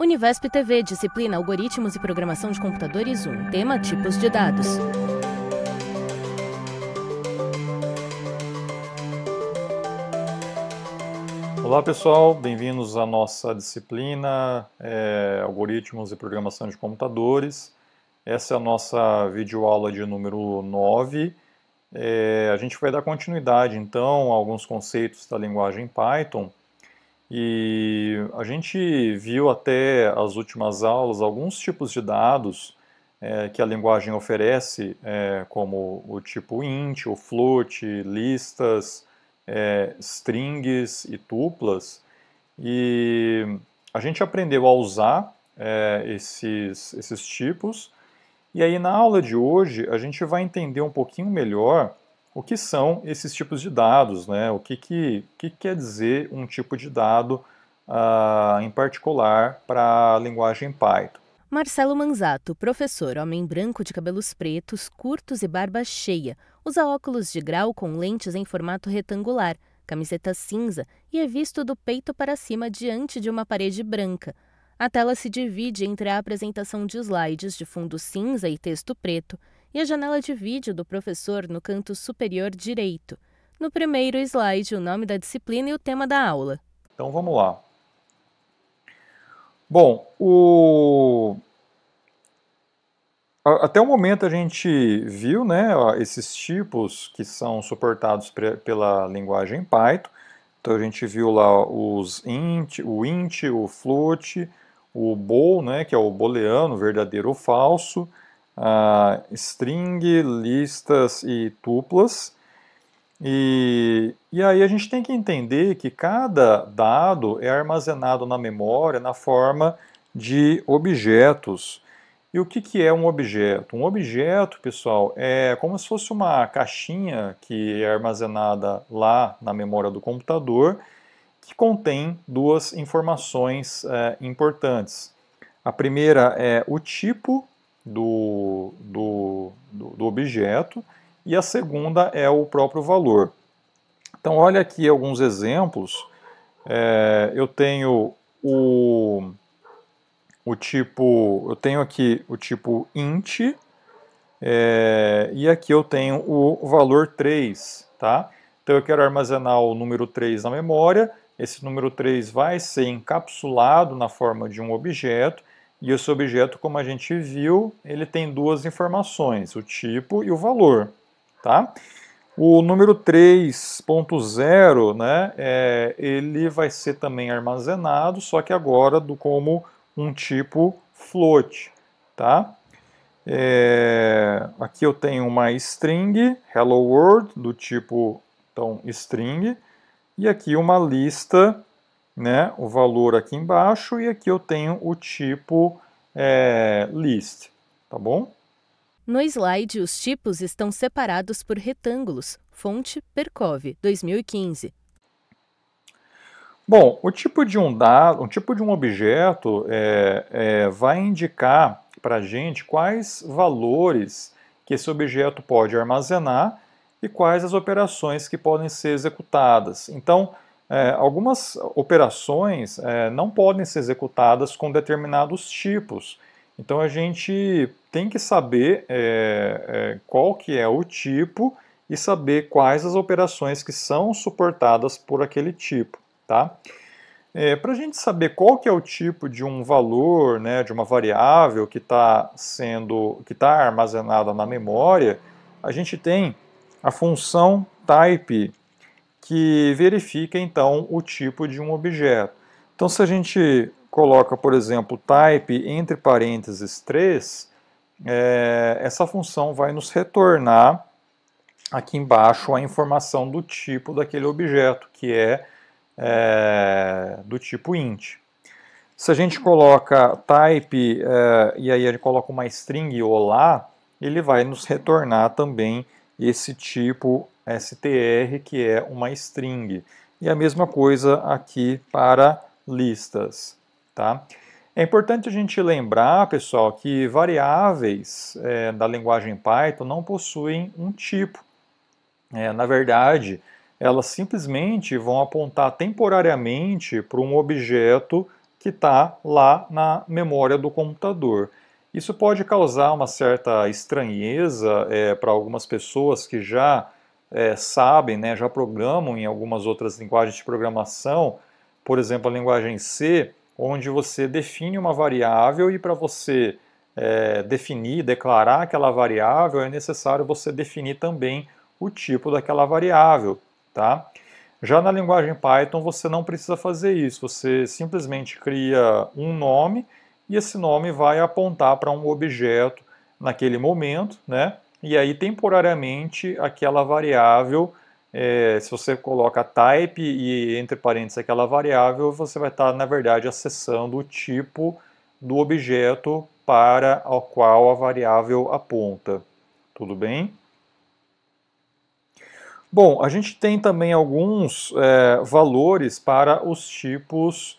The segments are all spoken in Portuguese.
Univesp TV, disciplina Algoritmos e Programação de Computadores 1, tema Tipos de Dados. Olá pessoal, bem-vindos à nossa disciplina Algoritmos e Programação de Computadores. Essa é a nossa videoaula de número 9. A gente vai dar continuidade então a alguns conceitos da linguagem Python. E a gente viu até as últimas aulas alguns tipos de dados que a linguagem oferece, como o tipo int, o float, listas, strings e tuplas. E a gente aprendeu a usar esses tipos. E aí na aula de hoje a gente vai entender um pouquinho melhor o que são esses tipos de dados, né? O que quer dizer um tipo de dado em particular para a linguagem Python. Marcelo Manzato, professor, homem branco de cabelos pretos, curtos e barba cheia, usa óculos de grau com lentes em formato retangular, camiseta cinza e é visto do peito para cima diante de uma parede branca. A tela se divide entre a apresentação de slides de fundo cinza e texto preto e a janela de vídeo do professor no canto superior direito. No primeiro slide, o nome da disciplina e o tema da aula. Então vamos lá. Bom, até o momento a gente viu, né, esses tipos que são suportados pela linguagem Python. Então a gente viu lá o int, o float, o bool, né, que é o booleano, verdadeiro ou falso, string, listas e tuplas. E aí a gente tem que entender que cada dado é armazenado na memória na forma de objetos. E o que é um objeto? Um objeto, pessoal, é como se fosse uma caixinha que é armazenada lá na memória do computador, que contém duas informações importantes. A primeira é o tipo do objeto e a segunda é o próprio valor. Então, olha aqui alguns exemplos. Eu tenho eu tenho aqui o tipo int, e aqui eu tenho o valor 3, tá? Então eu quero armazenar o número 3 na memória, esse número 3 vai ser encapsulado na forma de um objeto, e esse objeto, como a gente viu, ele tem duas informações, o tipo e o valor, tá? O número 3.0, né, ele vai ser também armazenado, só que agora como um tipo float, tá? Aqui eu tenho uma string, hello world, do tipo então, string, e aqui uma lista, né, o valor aqui embaixo, e aqui eu tenho o tipo list, tá bom? No slide, os tipos estão separados por retângulos. Fonte Perkov, 2015. Bom, o tipo de um dado, um tipo de um objeto vai indicar para a gente quais valores que esse objeto pode armazenar e quais as operações que podem ser executadas. Então, algumas operações não podem ser executadas com determinados tipos. Então, a gente tem que saber qual que é o tipo e saber quais as operações que são suportadas por aquele tipo. Tá? Para a gente saber qual que é o tipo de um valor, né, de uma variável que está armazenada na memória, a gente tem a função type, que verifica então o tipo de um objeto. Então se a gente coloca, por exemplo, type entre parênteses 3, essa função vai nos retornar aqui embaixo a informação do tipo daquele objeto, que é do tipo int. Se a gente coloca type e aí a gente coloca uma string olá, ele vai nos retornar também esse tipo str, que é uma string. E a mesma coisa aqui para listas. Tá? É importante a gente lembrar, pessoal, que variáveis da linguagem Python não possuem um tipo. Na verdade, elas simplesmente vão apontar temporariamente para um objeto que está lá na memória do computador. Isso pode causar uma certa estranheza para algumas pessoas que já sabem, né, já programam em algumas outras linguagens de programação, por exemplo, a linguagem C, onde você define uma variável e para você definir, declarar aquela variável, é necessário você definir também o tipo daquela variável, tá? Já na linguagem Python você não precisa fazer isso, você simplesmente cria um nome e esse nome vai apontar para um objeto naquele momento, né? E aí temporariamente aquela variável, se você coloca type e entre parênteses aquela variável, você vai estar na verdade acessando o tipo do objeto para o qual a variável aponta. Tudo bem? Bom, a gente tem também alguns valores para os tipos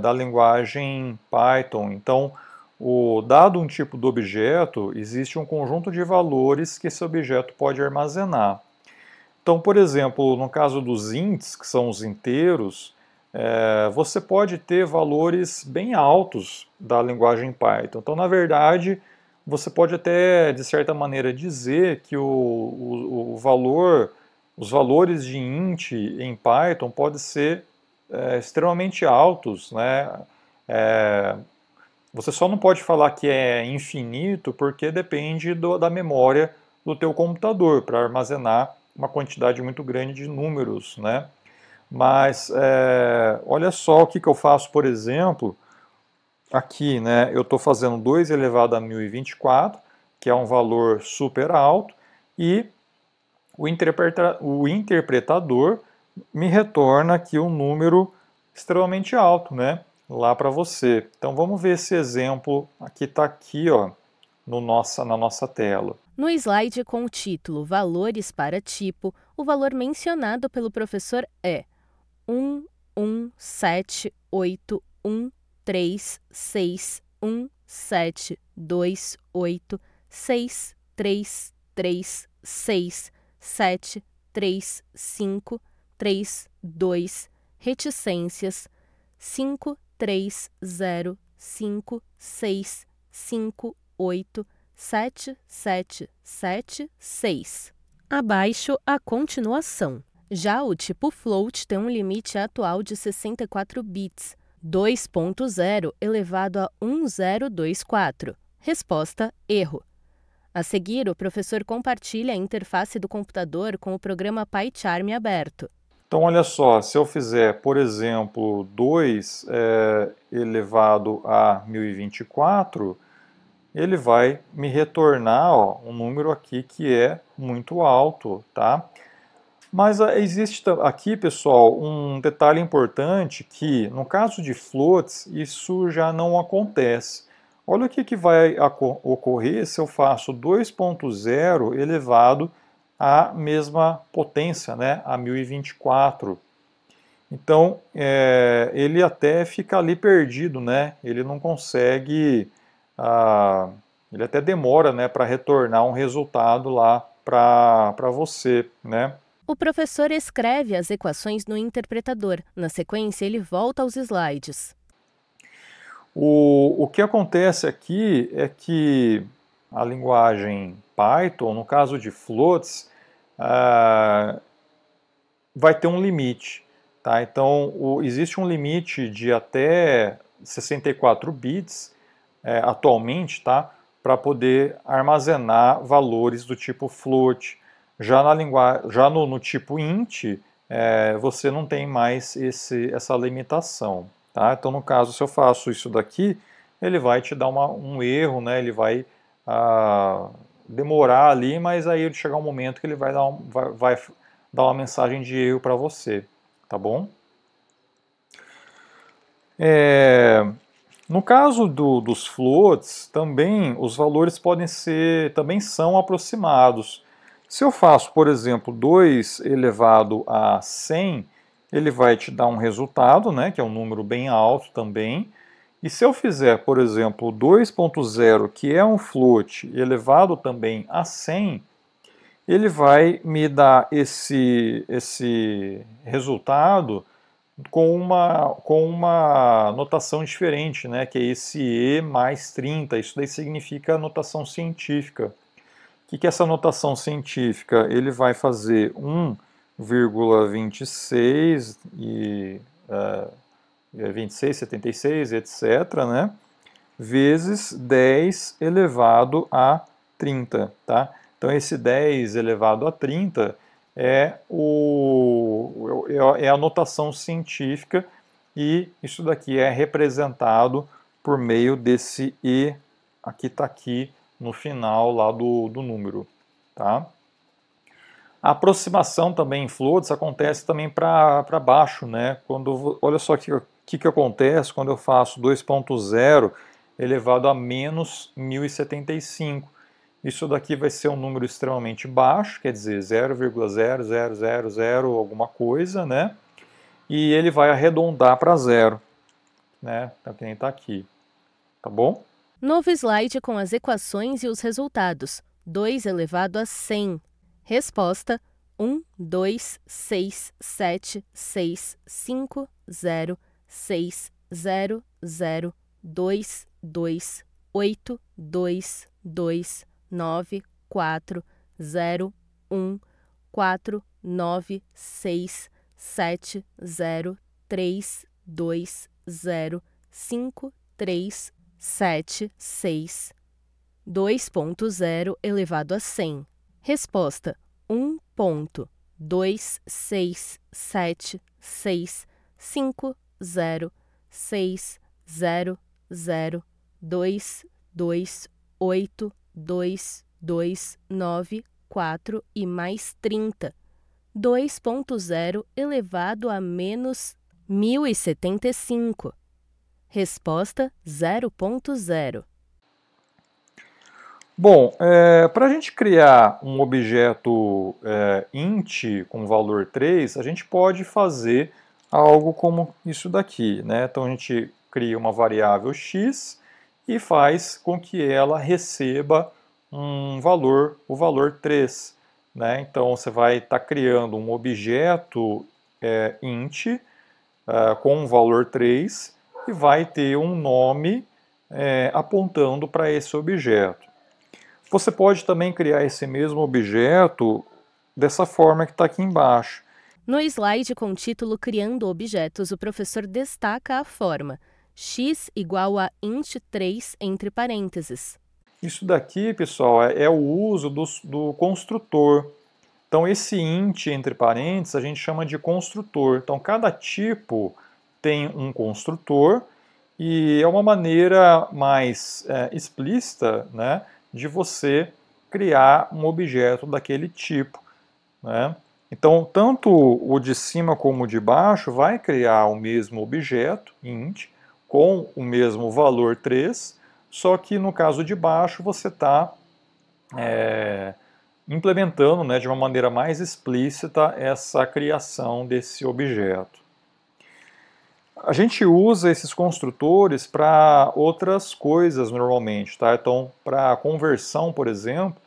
da linguagem Python. Então, dado um tipo de objeto, existe um conjunto de valores que esse objeto pode armazenar. Então, por exemplo, no caso dos ints, que são os inteiros, você pode ter valores bem altos da linguagem Python. Então, na verdade, você pode até, de certa maneira, dizer que os valores de int em Python podem ser extremamente altos, né? Você só não pode falar que é infinito porque depende da memória do teu computador para armazenar uma quantidade muito grande de números, né? Mas olha só o que eu faço, por exemplo, aqui, né? Eu estou fazendo 2 elevado a 1024, que é um valor super alto, e o interpretador me retorna aqui um número extremamente alto, né? Lá para você. Então vamos ver esse exemplo que está aqui, ó, na nossa tela. No slide com o título Valores para tipo, o valor mencionado pelo professor é 117813613673532, reticências 53056587776. Abaixo a continuação. Já o tipo float tem um limite atual de 64 bits, 2.0 elevado a 1024. Resposta: erro. A seguir, o professor compartilha a interface do computador com o programa PyCharm aberto. Então, olha só, se eu fizer, por exemplo, 2 elevado a 1024, ele vai me retornar um número aqui que é muito alto, tá? Mas existe aqui, pessoal, um detalhe importante que, no caso de floats, isso já não acontece. Olha o que vai ocorrer se eu faço 2.0 elevado à mesma potência, né, a 1024. Então, ele até fica ali perdido, né? Ele não consegue, ele até demora, né, para retornar um resultado lá para você, né? O professor escreve as equações no interpretador. Na sequência, ele volta aos slides. O que acontece aqui é que a linguagem Python, no caso de floats, vai ter um limite. Tá? Então, existe um limite de até 64 bits atualmente, tá? Para poder armazenar valores do tipo float. Já no tipo int, você não tem mais essa limitação. Tá? Então, no caso, se eu faço isso daqui, ele vai te dar um erro, né? Ele vai demorar ali, mas aí chegar um momento que ele vai dar uma mensagem de erro para você. Tá bom? No caso dos floats, também os valores também são aproximados. Se eu faço, por exemplo, 2 elevado a 100, ele vai te dar um resultado, né, que é um número bem alto também. E se eu fizer, por exemplo, 2.0, que é um float, elevado também a 100, ele vai me dar esse resultado com uma notação diferente, né, que é esse E mais 30. Isso daí significa notação científica. O que é essa notação científica? Ele vai fazer 1,26 e 26, 76, etc., né? Vezes 10 elevado a 30, tá? Então esse 10 elevado a 30 é a notação científica e isso daqui é representado por meio desse E aqui está aqui no final lá do número, tá? A aproximação também em floats acontece também para baixo, né? Olha só o que acontece quando eu faço 2.0 elevado a menos 1075. Isso daqui vai ser um número extremamente baixo, quer dizer 0,0000 alguma coisa, né? E ele vai arredondar para zero, né? Então, que nem está aqui, tá bom? Novo slide com as equações e os resultados. 2 elevado a 100. Resposta: 1, 2, 6, 7, 6, 5, 0, 6, 0, 0, 2, 2, 8, 2, 2, 9, 4, 0, 1, 4, 9, 6, 7, 0, 3, 2, 0, 5, 3, 7, 6. 2.0 elevado a 100. Resposta: 1.667606208229294 e mais 30. 2.0 elevado a menos 1075. Resposta: 0.0. Bom, para a gente criar um objeto int com valor 3, a gente pode fazer algo como isso daqui, né? Então a gente cria uma variável x e faz com que ela receba o valor 3. Né? Então você vai estar criando um objeto int com um valor 3 e vai ter um nome apontando para esse objeto. Você pode também criar esse mesmo objeto dessa forma que está aqui embaixo. No slide com o título Criando Objetos, o professor destaca a forma x igual a int3 entre parênteses. Isso daqui, pessoal, é o uso do construtor. Então, esse int entre parênteses a gente chama de construtor. Então, cada tipo tem um construtor e é uma maneira mais explícita, né, de você criar um objeto daquele tipo, né? Então, tanto o de cima como o de baixo vai criar o mesmo objeto, int, com o mesmo valor 3, só que no caso de baixo você está implementando, né, de uma maneira mais explícita essa criação desse objeto. A gente usa esses construtores para outras coisas normalmente, tá? Então, para conversão, por exemplo,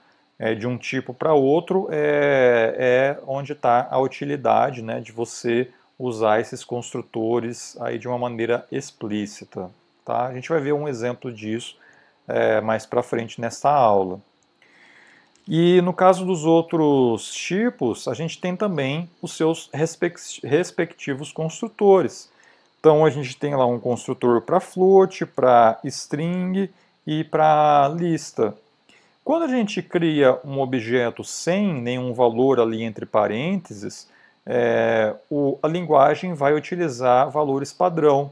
de um tipo para outro, é onde está a utilidade, né, de você usar esses construtores aí de uma maneira explícita, tá? A gente vai ver um exemplo disso mais para frente nesta aula. E no caso dos outros tipos, a gente tem também os seus respectivos construtores. Então a gente tem lá um construtor para float, para string e para lista. Quando a gente cria um objeto sem nenhum valor ali entre parênteses, a linguagem vai utilizar valores padrão,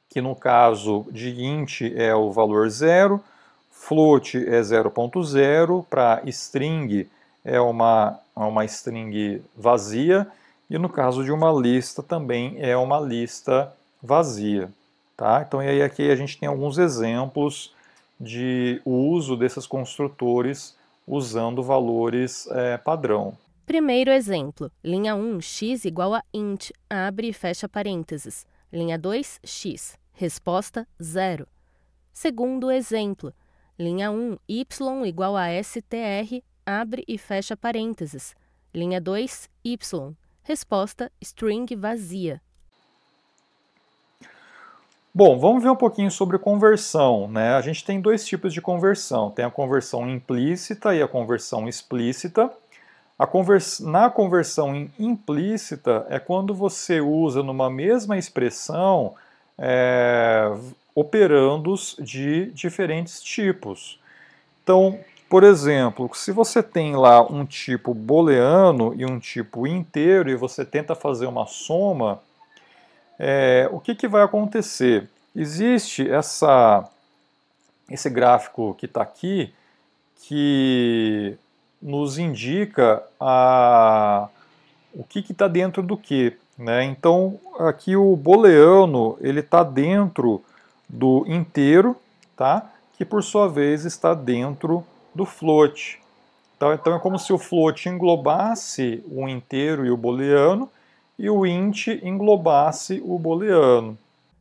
que no caso de int é o valor 0, float é 0.0, para string é uma string vazia, e no caso de uma lista também é uma lista vazia. Tá? Então aí aqui a gente tem alguns exemplos de uso desses construtores usando valores padrão. Primeiro exemplo, linha 1, x igual a int, abre e fecha parênteses. Linha 2, x, resposta 0. Segundo exemplo, linha 1, y igual a str, abre e fecha parênteses. Linha 2, y, resposta string vazia. Bom, vamos ver um pouquinho sobre conversão, né? A gente tem dois tipos de conversão. Tem a conversão implícita e a conversão explícita. Na conversão implícita é quando você usa numa mesma expressão operandos de diferentes tipos. Então, por exemplo, se você tem lá um tipo booleano e um tipo inteiro e você tenta fazer uma soma, o que vai acontecer? Existe esse gráfico que está aqui que nos indica o que está dentro do que, né? Então, aqui o booleano ele está dentro do inteiro, tá? Que por sua vez está dentro do float. Então é como se o float englobasse o inteiro e o booleano e o int englobasse o booleano.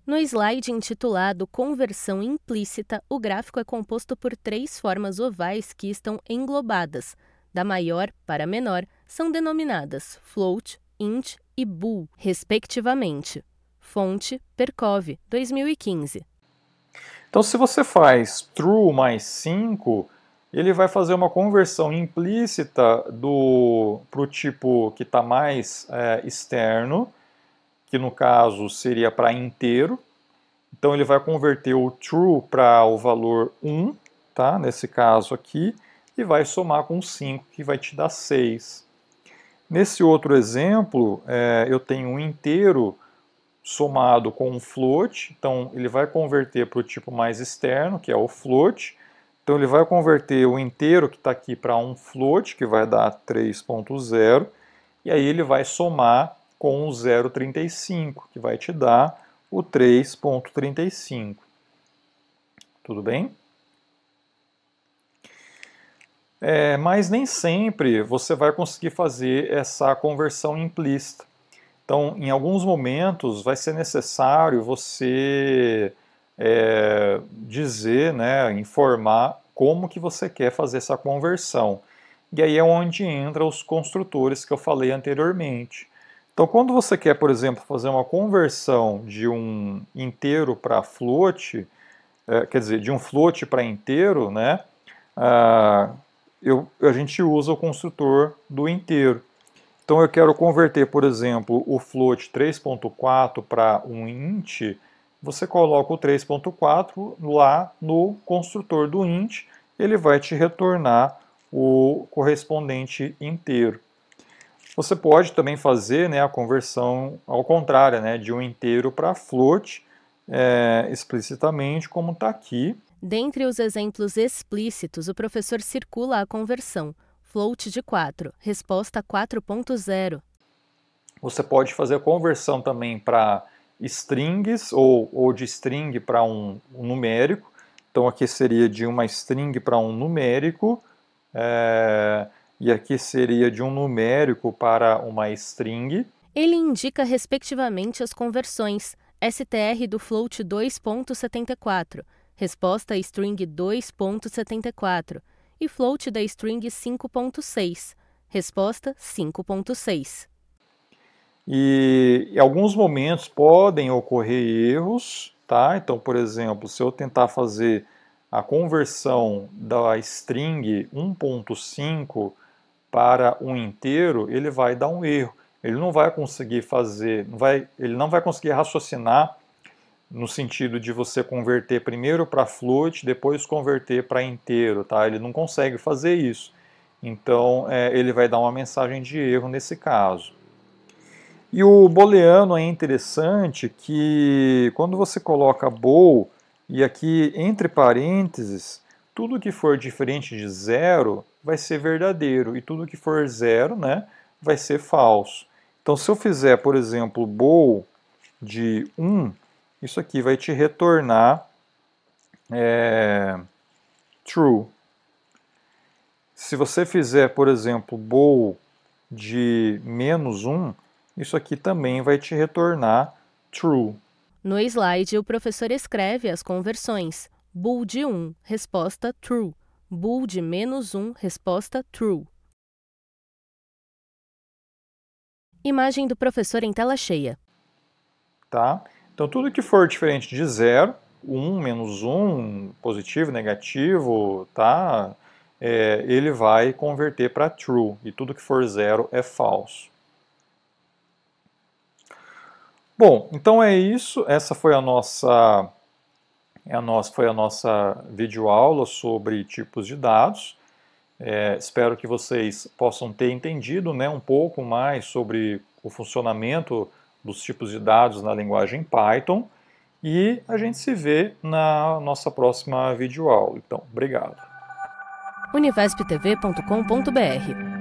No slide intitulado Conversão Implícita, o gráfico é composto por três formas ovais que estão englobadas. Da maior para a menor, são denominadas float, int e bool, respectivamente. Fonte, Perkov, 2015. Então, se você faz true mais 5, ele vai fazer uma conversão implícita para o tipo que está mais externo, que no caso seria para inteiro. Então, ele vai converter o true para o valor 1, tá? Nesse caso aqui, e vai somar com 5, que vai te dar 6. Nesse outro exemplo, eu tenho um inteiro somado com um float, então ele vai converter para o tipo mais externo, que é o float. Então ele vai converter o inteiro que está aqui para um float, que vai dar 3.0, e aí ele vai somar com o 0,35, que vai te dar o 3.35. Tudo bem? Mas nem sempre você vai conseguir fazer essa conversão implícita. Então, em alguns momentos, vai ser necessário você dizer, né, informar como que você quer fazer essa conversão. E aí é onde entram os construtores que eu falei anteriormente. Então, quando você quer, por exemplo, fazer uma conversão de um inteiro para float, quer dizer, de um float para inteiro, né, a gente usa o construtor do inteiro. Então eu quero converter, por exemplo, o float 3.4 para um int, você coloca o 3.4 lá no construtor do int, ele vai te retornar o correspondente inteiro. Você pode também fazer, né, a conversão ao contrário, né, de um inteiro para float, explicitamente, como está aqui. Dentre os exemplos explícitos, o professor circula a conversão. Float de 4, resposta 4.0. Você pode fazer a conversão também para strings ou de string para um numérico. Então aqui seria de uma string para um numérico, e aqui seria de um numérico para uma string. Ele indica respectivamente as conversões. STR do float 2.74, resposta string 2.74, e float da string 5.6, resposta 5.6. E em alguns momentos podem ocorrer erros, tá? Então, por exemplo, se eu tentar fazer a conversão da string 1.5 para um inteiro, ele vai dar um erro. Ele não vai conseguir fazer, ele não vai conseguir raciocinar no sentido de você converter primeiro para float, depois converter para inteiro, tá? Ele não consegue fazer isso. Então, ele vai dar uma mensagem de erro nesse caso. E o booleano é interessante que quando você coloca bool e aqui entre parênteses, tudo que for diferente de zero vai ser verdadeiro e tudo que for zero, né, vai ser falso. Então, se eu fizer, por exemplo, bool de 1, isso aqui vai te retornar true. Se você fizer, por exemplo, bool de menos 1, isso aqui também vai te retornar true. No slide, o professor escreve as conversões. Bool de 1, resposta true. Bool de menos 1, resposta true. Imagem do professor em tela cheia. Tá? Então, tudo que for diferente de 0, 1, menos 1, positivo, negativo, tá? Ele vai converter para true, e tudo que for 0 é falso. Bom, então é isso. Essa foi a nossa videoaula sobre tipos de dados. Espero que vocês possam ter entendido, né, um pouco mais sobre o funcionamento dos tipos de dados na linguagem Python. E a gente se vê na nossa próxima videoaula. Então, obrigado. univesptv.com.br